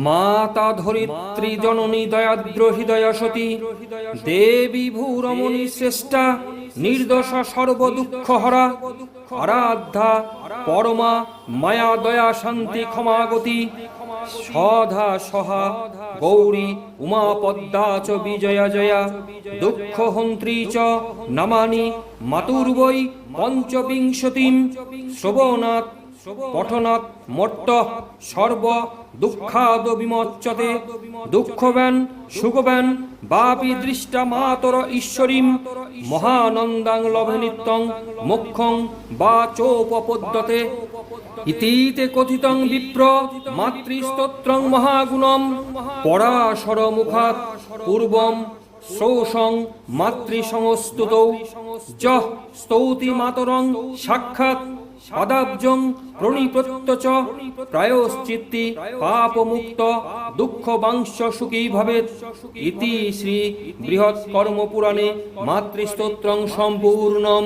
মাতা ধরিত্রী জননী দয়াদ্র হৃদয় সতী দেবী ভূরমণী শ্রেষ্ঠা নির্দশা সর্ব দুঃখ হরা আরাধ্যা পরমা মায়া দয়া শান্তি ক্ষমাগতি সধা সহা গৌরী উমা পদ্মা চ বিজয়া জয়া দুঃখ হন্ত্রী চ নমানি মাতুর্বৈ পঞ্চবিংশতিম শ্রবণাৎ পঠনাৎ মর্ত সর্ব দুঃখাদ বিমোচ্যতে দুঃখবেন সুখবেন বাপি দৃষ্টা মাতর ঈশ্বরীম মহানন্দাং লভে নিত্যং মুখ্যং বা চোপপদ্যতে ইতিতে কথিতং বিপ্র মাতৃস্তোত্রং মহাগুণম পরাশর মুখাৎ পূর্বম শ্রৌষং মাতৃসংস্তুতৌ যঃ স্তৌতি মাতরং সাক্ষাৎ পদাব্জং প্রণিপত্য চ প্রায়শ্চিত্তি পাপমুক্ত দুঃখবাংশ সুখী ভবেৎ ইতি শ্রী বৃহৎ কর্ম পুরাণে মাতৃস্তোত্রং সম্পূর্ণম।